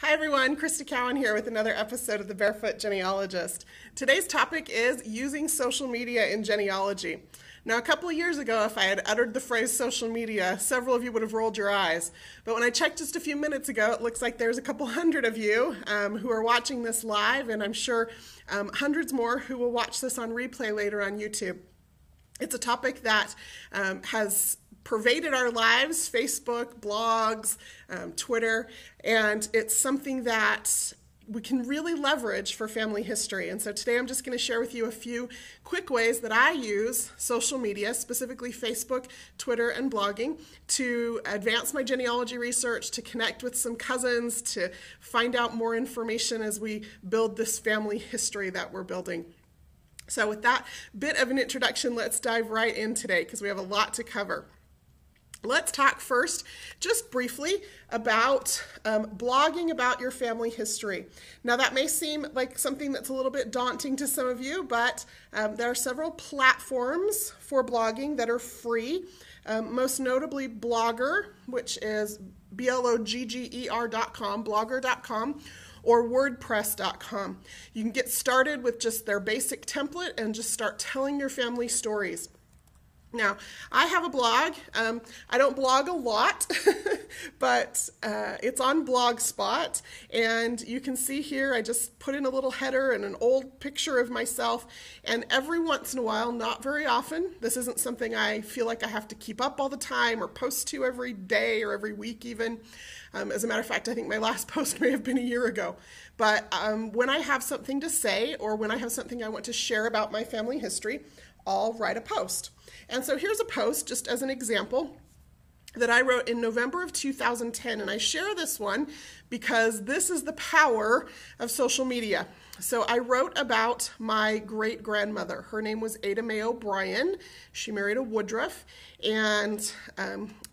Hi everyone, Krista Cowan here with another episode of The Barefoot Genealogist. Today's topic is using social media in genealogy. Now, a couple of years ago, if I had uttered the phrase social media, several of you would have rolled your eyes. But when I checked just a few minutes ago, it looks like there's a couple hundred of you who are watching this live, and I'm sure hundreds more who will watch this on replay later on YouTube. It's a topic that has pervaded our lives, Facebook, blogs, Twitter, and it's something that we can really leverage for family history. And so today I'm just going to share with you a few quick ways that I use social media, specifically Facebook, Twitter, and blogging, to advance my genealogy research, to connect with some cousins, to find out more information as we build this family history that we're building. So with that bit of an introduction, let's dive right in today because we have a lot to cover. Let's talk first, just briefly, about blogging about your family history. Now, that may seem like something that's a little bit daunting to some of you, but there are several platforms for blogging that are free, most notably Blogger, which is blogger.com, blogger.com, or wordpress.com. You can get started with just their basic template and just start telling your family stories. Now, I have a blog. I don't blog a lot, but it's on Blogspot, and you can see here I just put in a little header and an old picture of myself, and every once in a while, not very often, this isn't something I feel like I have to keep up all the time or post to every day or every week even. As a matter of fact, I think my last post may have been a year ago. But when I have something to say or when I have something I want to share about my family history, I'll write a post. And so here's a post, just as an example, that I wrote in November of 2010. And I share this one because this is the power of social media. So I wrote about my great-grandmother. Her name was Ada Mae O'Brien. She married a Woodruff, and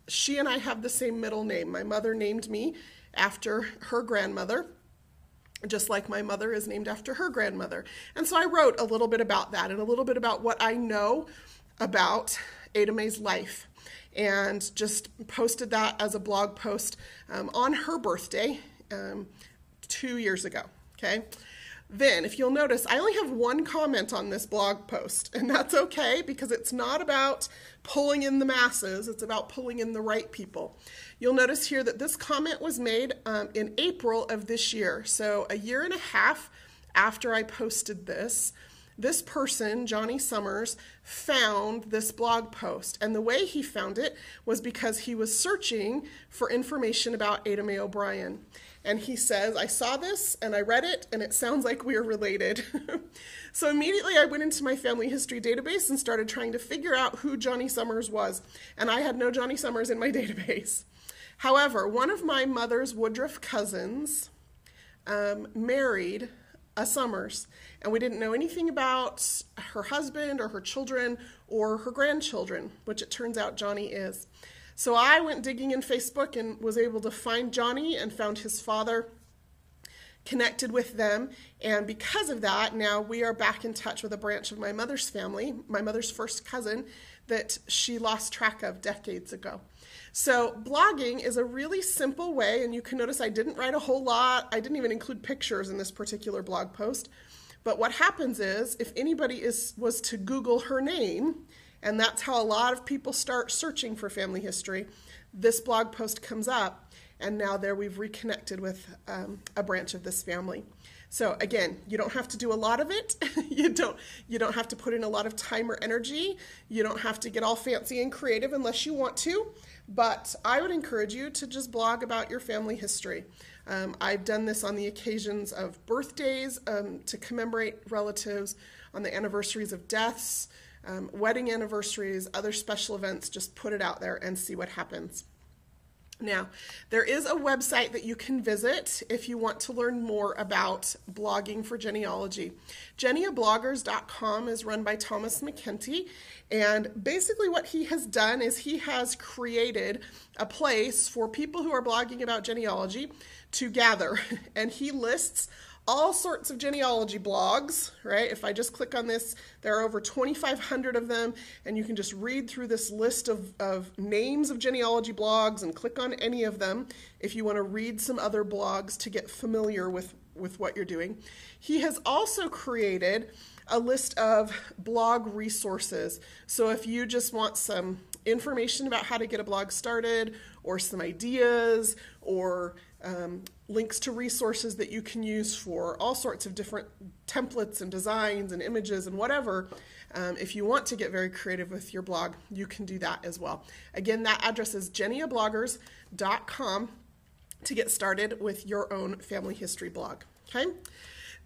she and I have the same middle name. My mother named me after her grandmother, just like my mother is named after her grandmother. And so I wrote a little bit about that and a little bit about what I know about Ada Mae's life, and just posted that as a blog post on her birthday 2 years ago, okay? Then, if you'll notice, I only have one comment on this blog post, and that's okay because it's not about pulling in the masses, it's about pulling in the right people. You'll notice here that this comment was made in April of this year, so a year and a half after I posted this. This person, Johnny Summers, found this blog post, and the way he found it was because he was searching for information about Ada Mae O'Brien. And he says, I saw this and I read it and it sounds like we are related. So immediately I went into my family history database and started trying to figure out who Johnny Summers was. And I had no Johnny Summers in my database. However, one of my mother's Woodruff cousins married a Summers, and we didn't know anything about her husband or her children or her grandchildren, which it turns out Johnny is. So I went digging in Facebook and was able to find Johnny and found his father, connected with them, and because of that, now we are back in touch with a branch of my mother's family, my mother's first cousin, that she lost track of decades ago. So blogging is a really simple way, and you can notice I didn't write a whole lot. I didn't even include pictures in this particular blog post. But what happens is, if anybody was to Google her name, and that's how a lot of people start searching for family history, this blog post comes up, and now there we've reconnected with a branch of this family. So again, you don't have to do a lot of it. You don't have to put in a lot of time or energy. You don't have to get all fancy and creative unless you want to. But I would encourage you to just blog about your family history. I've done this on the occasions of birthdays to commemorate relatives, on the anniversaries of deaths, wedding anniversaries, other special events. Just put it out there and see what happens. Now, there is a website that you can visit if you want to learn more about blogging for genealogy. Geneabloggers.com is run by Thomas McKenty, and basically what he has done is he has created a place for people who are blogging about genealogy to gather, and he lists all sorts of genealogy blogs, right? If I just click on this, there are over 2,500 of them, and you can just read through this list of names of genealogy blogs and click on any of them if you want to read some other blogs to get familiar with what you're doing. He has also created a list of blog resources. So if you just want some information about how to get a blog started, or some ideas, or links to resources that you can use for all sorts of different templates and designs and images and whatever, if you want to get very creative with your blog, you can do that as well. Again, that address is geneabloggers.com to get started with your own family history blog. Okay?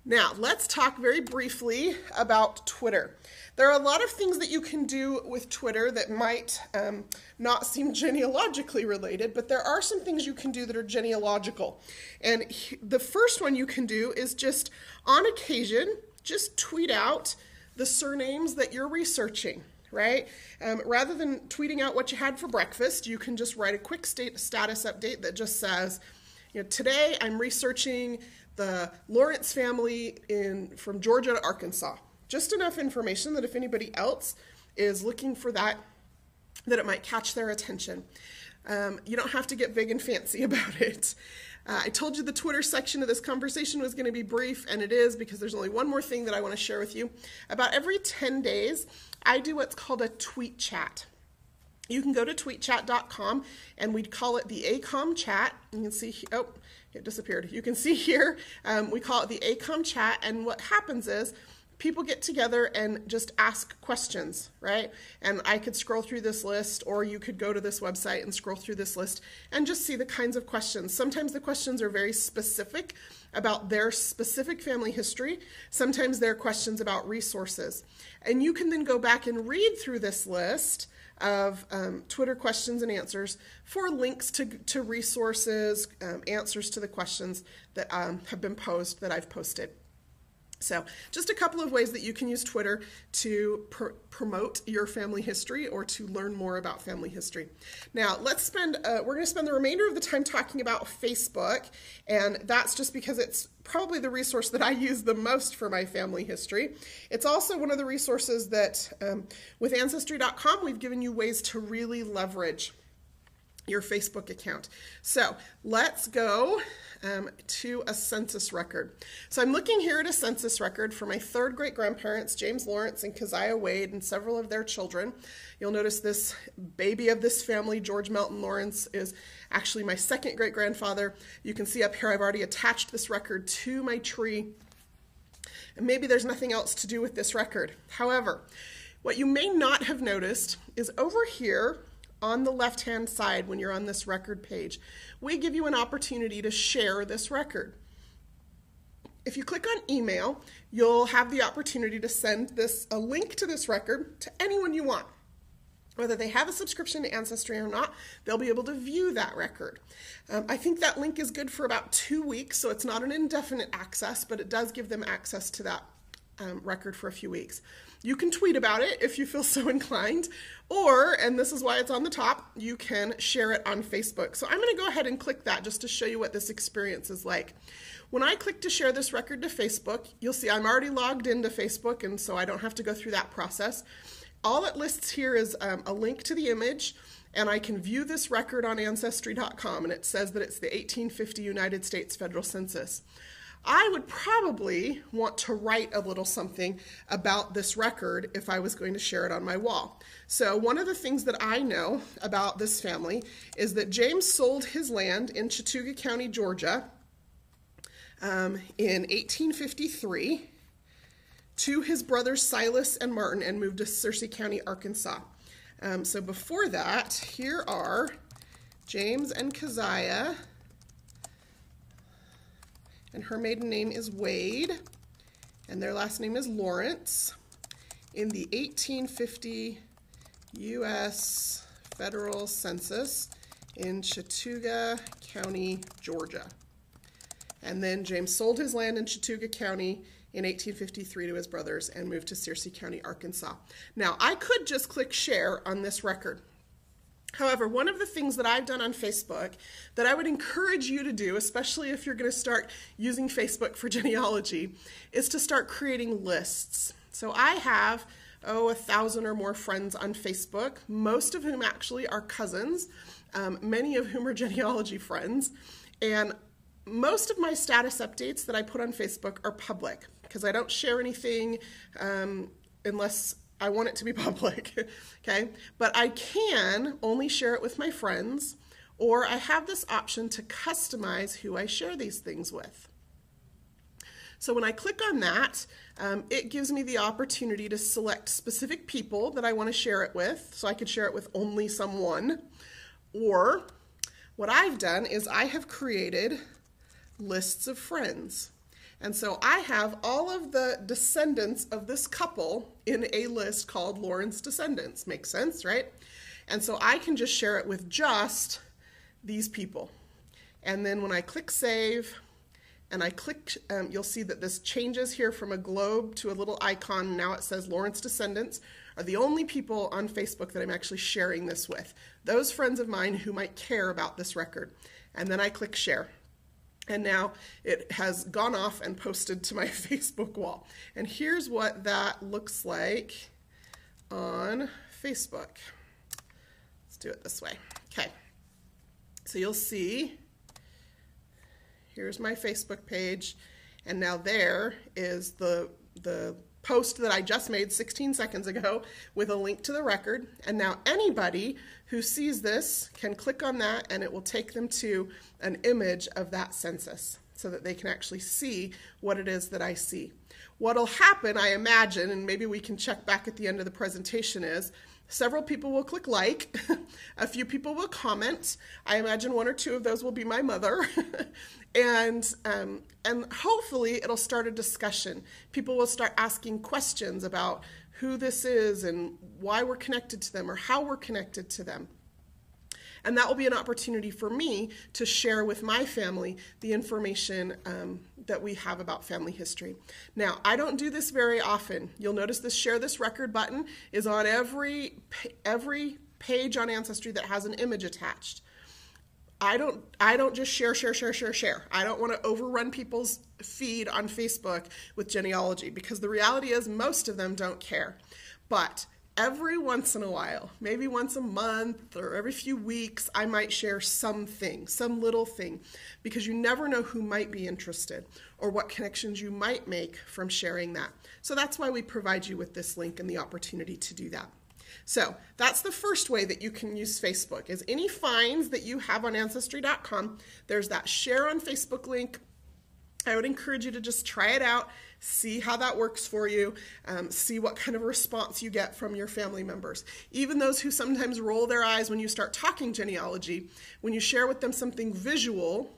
Now, let's talk very briefly about Twitter. There are a lot of things that you can do with Twitter that might not seem genealogically related, but there are some things you can do that are genealogical. And the first one you can do is just, on occasion, just tweet out the surnames that you're researching, right? Rather than tweeting out what you had for breakfast, you can just write a quick status update that just says, today I'm researching the Lawrence family from Georgia to Arkansas. Just enough information that if anybody else is looking for that it might catch their attention. You don't have to get big and fancy about it. I told you the Twitter section of this conversation was going to be brief, and it is, because there's only one more thing that I want to share with you. About every 10 days, I do what's called a tweet chat. You can go to tweetchat.com, and we'd call it the ACOM chat. You can see, oh, it disappeared. You can see here, we call it the ACOM chat, and what happens is people get together and just ask questions, right? And I could scroll through this list, or you could go to this website and scroll through this list and just see the kinds of questions. Sometimes the questions are very specific about their specific family history. Sometimes they're questions about resources. And you can then go back and read through this list of Twitter questions and answers for links to resources, answers to the questions that have been posted, that I've posted. So just a couple of ways that you can use Twitter to promote your family history or to learn more about family history. Now we're going to spend the remainder of the time talking about Facebook, and that's just because it's probably the resource that I use the most for my family history. It's also one of the resources that with Ancestry.com we've given you ways to really leverage your Facebook account. So let's go to a census record. So I'm looking here at a census record for my third great-grandparents, James Lawrence and Keziah Wade, and several of their children. You'll notice this baby of this family, George Melton Lawrence, is actually my second great-grandfather. You can see up here I've already attached this record to my tree. And maybe there's nothing else to do with this record. However, what you may not have noticed is over here on the left-hand side, when you're on this record page, we give you an opportunity to share this record. If you click on email, you'll have the opportunity to send a link to this record to anyone you want. Whether they have a subscription to Ancestry or not, they'll be able to view that record. I think that link is good for about 2 weeks, so it's not an indefinite access, but it does give them access to that record for a few weeks. You can tweet about it if you feel so inclined, or, and this is why it's on the top, you can share it on Facebook. So I'm going to go ahead and click that just to show you what this experience is like. When I click to share this record to Facebook, you'll see I'm already logged into Facebook, and so I don't have to go through that process. All it lists here is a link to the image, and I can view this record on Ancestry.com, and it says that it's the 1850 United States Federal Census. I would probably want to write a little something about this record if I was going to share it on my wall. So one of the things that I know about this family is that James sold his land in Chattooga County, Georgia in 1853 to his brothers Silas and Martin and moved to Searcy County, Arkansas. So before that, here are James and Keziah, and her maiden name is Wade, and their last name is Lawrence, in the 1850 U.S. Federal Census in Chattooga County, Georgia. And then James sold his land in Chattooga County in 1853 to his brothers and moved to Searcy County, Arkansas. Now, I could just click share on this record. However, one of the things that I've done on Facebook that I would encourage you to do, especially if you're going to start using Facebook for genealogy, is to start creating lists. So I have, 1,000 or more friends on Facebook, most of whom actually are cousins, many of whom are genealogy friends, and most of my status updates that I put on Facebook are public because I don't share anything unless I want it to be public, okay? But I can only share it with my friends, or I have this option to customize who I share these things with. So when I click on that, it gives me the opportunity to select specific people that I want to share it with, so I could share it with only someone. Or what I've done is I have created lists of friends. And so I have all of the descendants of this couple in a list called Lauren's Descendants. Makes sense, right? And so I can just share it with just these people. And then when I click save, and I click, you'll see that this changes here from a globe to a little icon. Now it says Lauren's Descendants are the only people on Facebook that I'm actually sharing this with. Those friends of mine who might care about this record. And then I click share. And now it has gone off and posted to my Facebook wall. And here's what that looks like on Facebook. Let's do it this way. Okay. So you'll see, here's my Facebook page. And now there is the post that I just made 16 seconds ago with a link to the record. And now anybody who sees this can click on that and it will take them to an image of that census so that they can actually see what it is that I see. What'll happen, I imagine, and maybe we can check back at the end of the presentation, is several people will click like, a few people will comment. I imagine one or two of those will be my mother. And hopefully it'll start a discussion. People will start asking questions about who this is and why we're connected to them or how we're connected to them. And that will be an opportunity for me to share with my family the information that we have about family history. Now, I don't do this very often. You'll notice this share this record button is on every page on Ancestry that has an image attached. I don't just share. I don't want to overrun people's feed on Facebook with genealogy because the reality is most of them don't care. But every once in a while, maybe once a month or every few weeks, I might share something, some little thing, because you never know who might be interested or what connections you might make from sharing that. So that's why we provide you with this link and the opportunity to do that. So that's the first way that you can use Facebook, is any finds that you have on Ancestry.com, there's that share on Facebook link. I would encourage you to just try it out, see how that works for you, see what kind of response you get from your family members. Even those who sometimes roll their eyes when you start talking genealogy, when you share with them something visual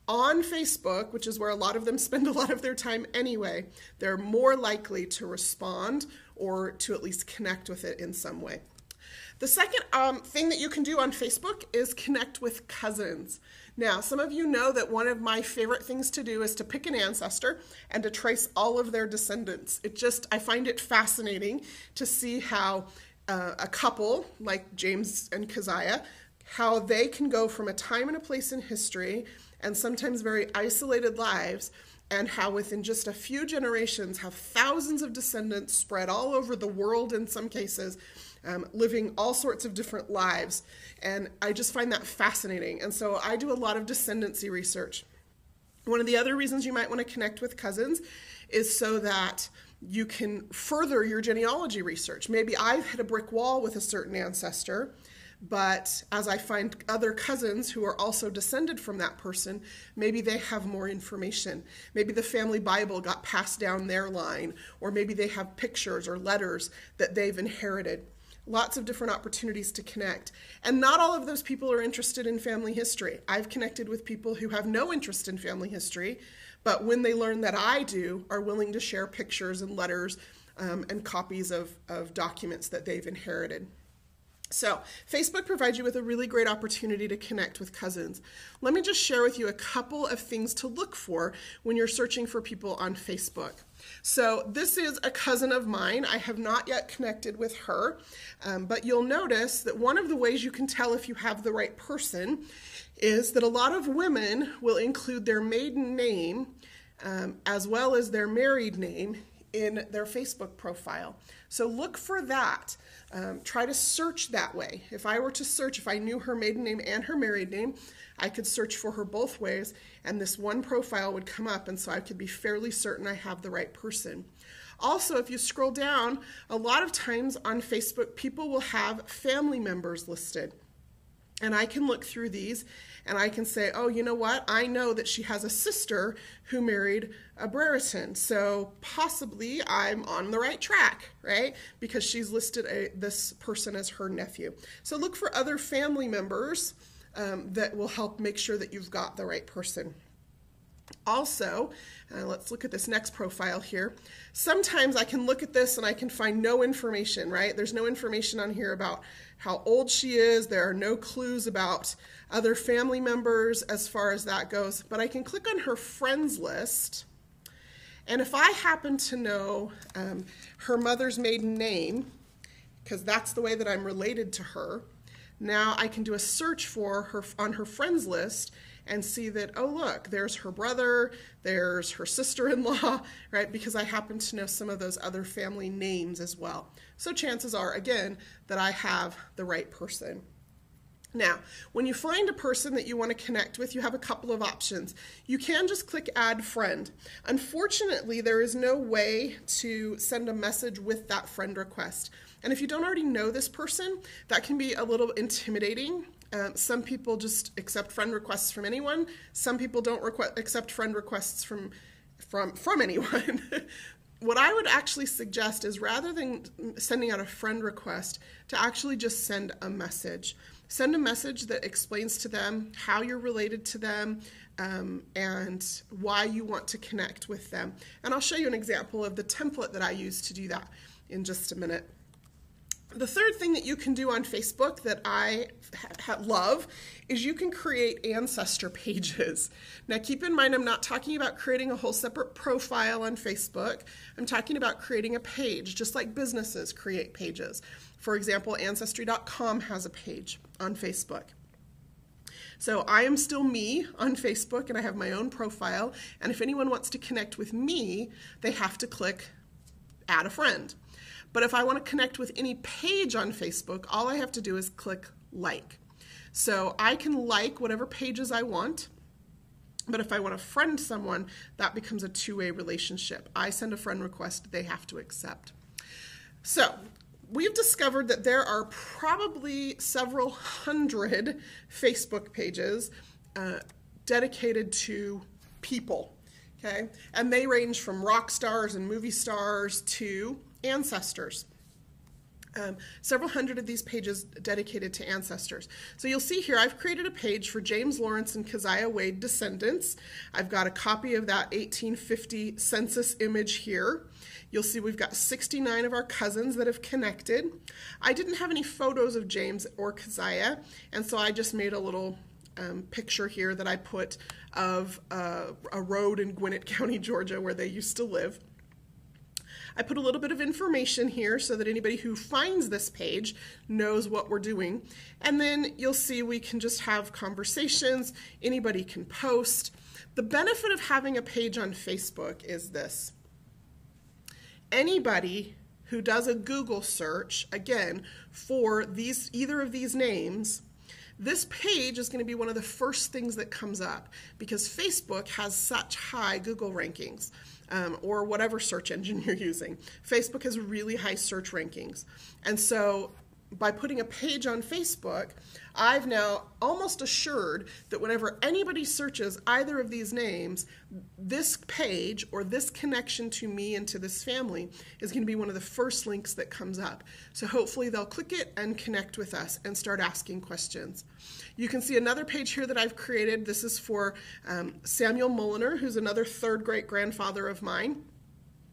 on Facebook, which is where a lot of them spend a lot of their time anyway, they're more likely to respond or to at least connect with it in some way. The second thing that you can do on Facebook is connect with cousins. Now, some of you know that one of my favorite things to do is to pick an ancestor and to trace all of their descendants. I find it fascinating to see how a couple like James and Keziah, how they can go from a time and a place in history and sometimes very isolated lives, and how within just a few generations have thousands of descendants spread all over the world in some cases, living all sorts of different lives. And I just find that fascinating. And so I do a lot of descendancy research. One of the other reasons you might want to connect with cousins is so that you can further your genealogy research. Maybe I've hit a brick wall with a certain ancestor, but as I find other cousins who are also descended from that person, maybe they have more information. Maybe the family Bible got passed down their line, or maybe they have pictures or letters that they've inherited. Lots of different opportunities to connect. And not all of those people are interested in family history. I've connected with people who have no interest in family history, but when they learn that I do, are willing to share pictures and letters and copies of documents that they've inherited. So Facebook provides you with a really great opportunity to connect with cousins. Let me just share with you a couple of things to look for when you're searching for people on Facebook. So this is a cousin of mine. I have not yet connected with her, but you'll notice that one of the ways you can tell if you have the right person is that a lot of women will include their maiden name as well as their married name in their Facebook profile. So look for that. Try to search that way. If I were to search, if I knew her maiden name and her married name, I could search for her both ways, and this one profile would come up, and so I could be fairly certain I have the right person. Also, if you scroll down, a lot of times on Facebook, people will have family members listed. And I can look through these and I can say, oh, you know what? I know that she has a sister who married a Brereton. So possibly I'm on the right track, right? Because she's listed this person as her nephew. So look for other family members that will help make sure that you've got the right person. Also, let's look at this next profile here. Sometimes I can look at this and I can find no information, right? There's no information on here about how old she is. There are no clues about other family members as far as that goes. But I can click on her friends list. And if I happen to know her mother's maiden name, because that's the way that I'm related to her, now I can do a search for her on her friends list and see that, oh, look, there's her brother, there's her sister-in-law, right? Because I happen to know some of those other family names as well. So chances are, again, that I have the right person. Now, when you find a person that you want to connect with, you have a couple of options. You can just click Add Friend. Unfortunately, there is no way to send a message with that friend request. And if you don't already know this person, that can be a little intimidating. Some people just accept friend requests from anyone. Some people don't accept friend requests from anyone. What I would actually suggest is rather than sending out a friend request, to actually just send a message. Send a message that explains to them how you're related to them and why you want to connect with them. And I'll show you an example of the template that I use to do that in just a minute. The third thing that you can do on Facebook that I love is you can create ancestor pages. Now keep in mind, I'm not talking about creating a whole separate profile on Facebook. I'm talking about creating a page, just like businesses create pages. For example, Ancestry.com has a page on Facebook. So I am still me on Facebook and I have my own profile. And if anyone wants to connect with me, they have to click Add a Friend. But if I want to connect with any page on Facebook, all I have to do is click like. So I can like whatever pages I want, but if I want to friend someone, that becomes a two-way relationship. I send a friend request, they have to accept. So we've discovered that there are probably several hundred Facebook pages dedicated to people, okay? And they range from rock stars and movie stars to ancestors. Several hundred of these pages dedicated to ancestors. So you'll see here I've created a page for James Lawrence and Keziah Wade descendants. I've got a copy of that 1850 census image here. You'll see we've got 69 of our cousins that have connected. I didn't have any photos of James or Keziah, and so I just made a little picture here that I put of a road in Gwinnett County, Georgia, where they used to live. I put a little bit of information here so that anybody who finds this page knows what we're doing. And then you'll see we can just have conversations. Anybody can post. The benefit of having a page on Facebook is this. Anybody who does a Google search, again, for either of these names, this page is going to be one of the first things that comes up because Facebook has such high Google rankings. Or whatever search engine you're using. Facebook has really high search rankings. And so by putting a page on Facebook, I've now almost assured that whenever anybody searches either of these names, this page or this connection to me and to this family is going to be one of the first links that comes up. So hopefully they'll click it and connect with us and start asking questions. You can see another page here that I've created. This is for Samuel Mulliner, who's another third great grandfather of mine.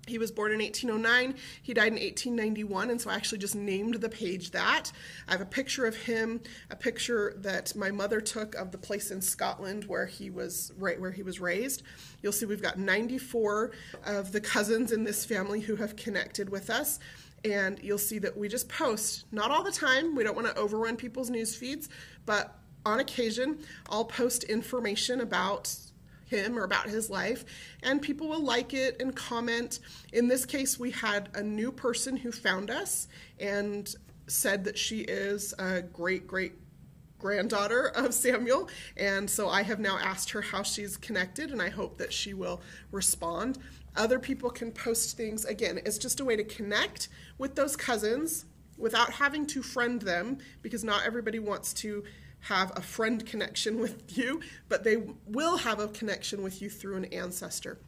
He was born in 1809, he died in 1891, and so I actually just named the page that. I have a picture of him, a picture that my mother took of the place in Scotland where he was raised. You'll see we've got 94 of the cousins in this family who have connected with us, and you'll see that we just post, not all the time, we don't want to overrun people's news feeds, but on occasion I'll post information about him or about his life, and people will like it and comment. In this case, we had a new person who found us and said that she is a great granddaughter of Samuel, and so I have now asked her how she's connected, and I hope that she will respond. Other people can post things. Again, it's just a way to connect with those cousins without having to friend them, because not everybody wants to have a friend connection with you, but they will have a connection with you through an ancestor.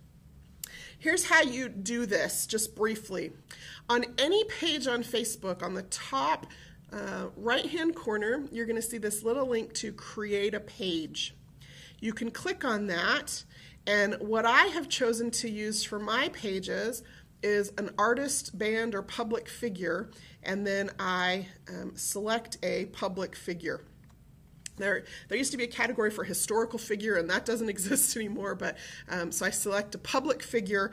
Here's how you do this, just briefly. On any page on Facebook, on the top right-hand corner, you're going to see this little link to create a page. You can click on that, and what I have chosen to use for my pages is an artist, band, or public figure, and then I select a public figure. There used to be a category for historical figure, and that doesn't exist anymore, but so I select a public figure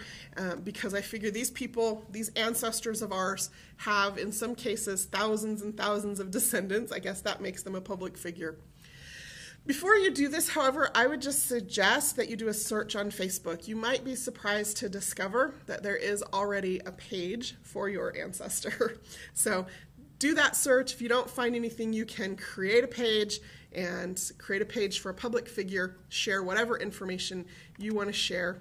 because I figure these people, these ancestors of ours, have in some cases thousands and thousands of descendants. I guess that makes them a public figure. Before you do this, however, I would just suggest that you do a search on Facebook. You might be surprised to discover that there is already a page for your ancestor. So do that search. If you don't find anything, you can create a page and create a page for a public figure, share whatever information you want to share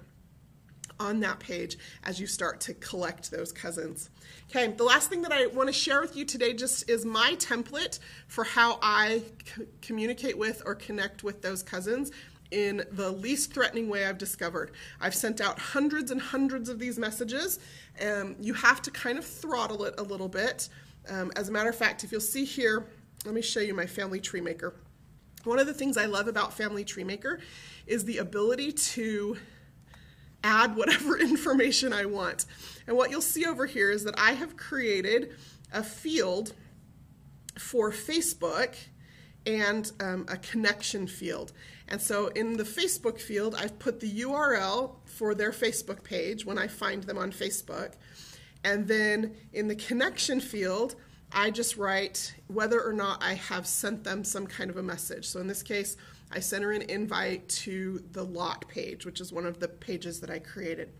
on that page as you start to collect those cousins. Okay, the last thing that I want to share with you today just is my template for how I communicate with or connect with those cousins in the least threatening way I've discovered. I've sent out hundreds and hundreds of these messages, and you have to kind of throttle it a little bit. As a matter of fact, if you'll see here, let me show you my Family Tree Maker. One of the things I love about Family Tree Maker is the ability to add whatever information I want. And what you'll see over here is that I have created a field for Facebook and a connection field. And so in the Facebook field, I've put the URL for their Facebook page when I find them on Facebook. And then in the connection field, I just write whether or not I have sent them some kind of a message. So in this case, I sent her an invite to the lot page, which is one of the pages that I created.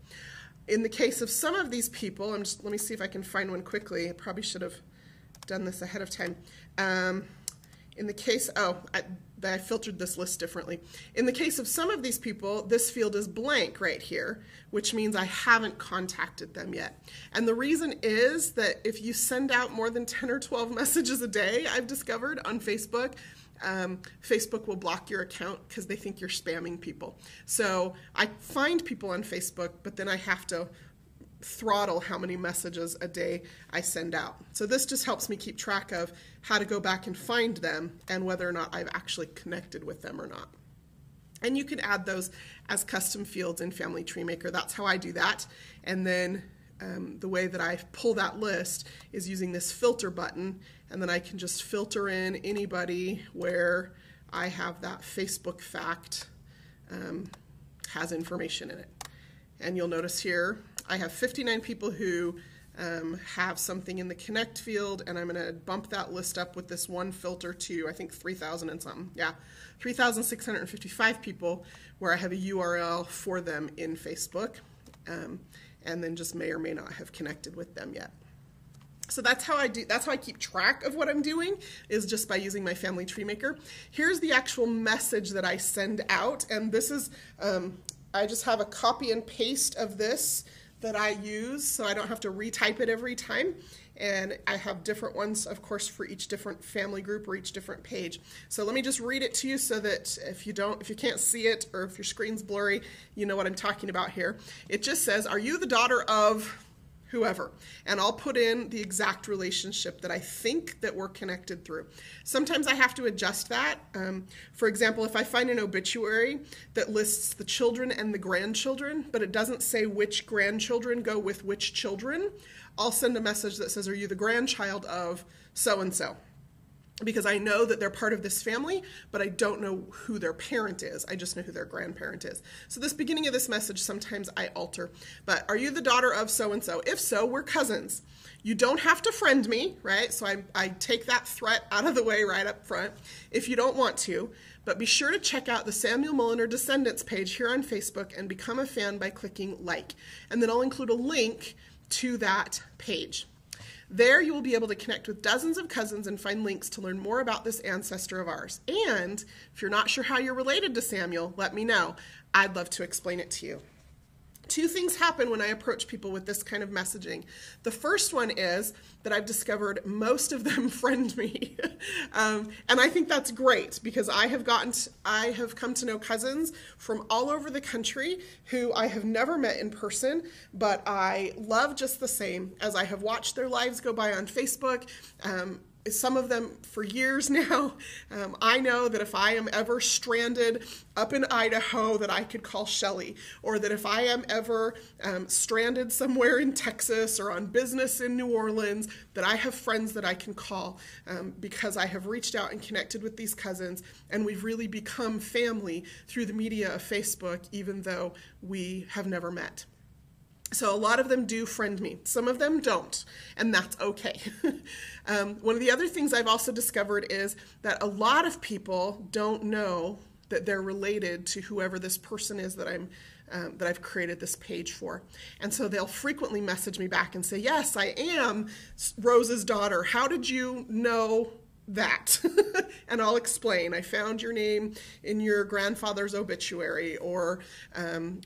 In the case of some of these people, let me see if I can find one quickly. I probably should have done this ahead of time. In the case, I filtered this list differently. In the case of some of these people, this field is blank right here, which means I haven't contacted them yet. And the reason is that if you send out more than 10 or 12 messages a day, I've discovered on Facebook, Facebook will block your account because they think you're spamming people. So I find people on Facebook, but then I have to throttle how many messages a day I send out. So this just helps me keep track of how to go back and find them and whether or not I've actually connected with them or not. And you can add those as custom fields in Family Tree Maker. That's how I do that. And then the way that I pull that list is using this filter button, and then I can just filter in anybody where I have that Facebook fact has information in it. And you'll notice here I have 59 people who have something in the connect field, and I'm going to bump that list up with this one filter to, I think, 3,000 and something. Yeah, 3,655 people where I have a URL for them in Facebook, and then just may or may not have connected with them yet. So that's how I do. That's how I keep track of what I'm doing, is just by using my Family Tree Maker. Here's the actual message that I send out, and this is I just have a copy and paste of this that I use, so I don't have to retype it every time. And I have different ones, of course, for each different family group or each different page. So let me just read it to you so that if you can't see it, or if your screen's blurry, you know what I'm talking about here. It just says, "Are you the daughter of whoever. And I'll put in the exact relationship that I think that we're connected through. Sometimes I have to adjust that. For example, if I find an obituary that lists the children and the grandchildren, but it doesn't say which grandchildren go with which children, I'll send a message that says, are you the grandchild of so-and-so? Because I know that they're part of this family, but I don't know who their parent is. I just know who their grandparent is. So this beginning of this message, sometimes I alter. But are you the daughter of so-and-so? If so, we're cousins. You don't have to friend me, right? So I take that threat out of the way right up front if you don't want to. But be sure to check out the Samuel Mulliner Descendants page here on Facebook and become a fan by clicking like. And then I'll include a link to that page. There you will be able to connect with dozens of cousins and find links to learn more about this ancestor of ours. And if you're not sure how you're related to Samuel, let me know. I'd love to explain it to you. Two things happen when I approach people with this kind of messaging. The first one is that I've discovered most of them friend me. And I think that's great because I have come to know cousins from all over the country who I have never met in person, but I love just the same as I have watched their lives go by on Facebook. Some of them for years now. I know that if I am ever stranded up in Idaho that I could call Shelly, or that if I am ever stranded somewhere in Texas or on business in New Orleans, that I have friends that I can call because I have reached out and connected with these cousins, and we've really become family through the media of Facebook, even though we have never met. So a lot of them do friend me. Some of them don't, and that's okay. One of the other things I've also discovered is that a lot of people don't know that they're related to whoever this person is that I've created this page for. And so they'll frequently message me back and say, yes, I am Rose's daughter. How did you know that? And I'll explain. I found your name in your grandfather's obituary, or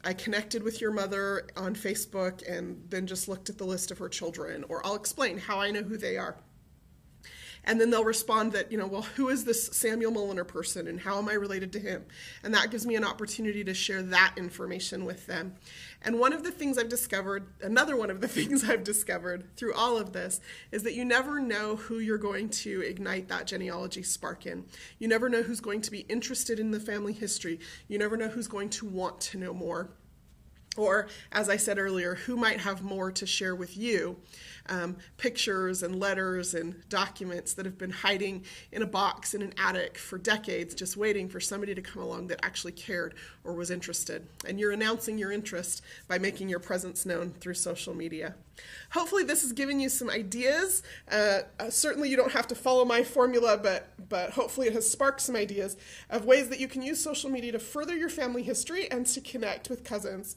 I connected with your mother on Facebook and then just looked at the list of her children, or I'll explain how I know who they are. And then they'll respond that, well, who is this Samuel Mulliner person and how am I related to him? And that gives me an opportunity to share that information with them. And another one of the things I've discovered through all of this is that you never know who you're going to ignite that genealogy spark in. You never know who's going to be interested in the family history. You never know who's going to want to know more. Or, as I said earlier, who might have more to share with you, pictures and letters and documents that have been hiding in a box in an attic for decades, just waiting for somebody to come along that actually cared or was interested. And you're announcing your interest by making your presence known through social media. Hopefully this has given you some ideas. Certainly you don't have to follow my formula, but hopefully it has sparked some ideas of ways that you can use social media to further your family history and to connect with cousins.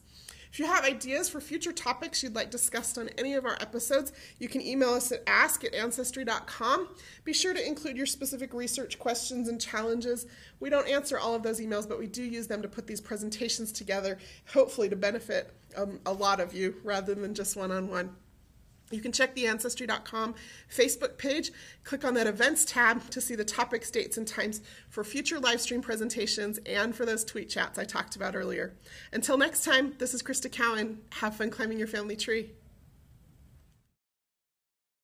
If you have ideas for future topics you'd like discussed on any of our episodes, you can email us at ask@ancestry.com. Be sure to include your specific research questions and challenges. We don't answer all of those emails, but we do use them to put these presentations together, hopefully to benefit a lot of you rather than just one-on-one. You can check the Ancestry.com Facebook page. Click on that Events tab to see the topics, dates, and times for future live stream presentations and for those tweet chats I talked about earlier. Until next time, this is Krista Cowan. Have fun climbing your family tree.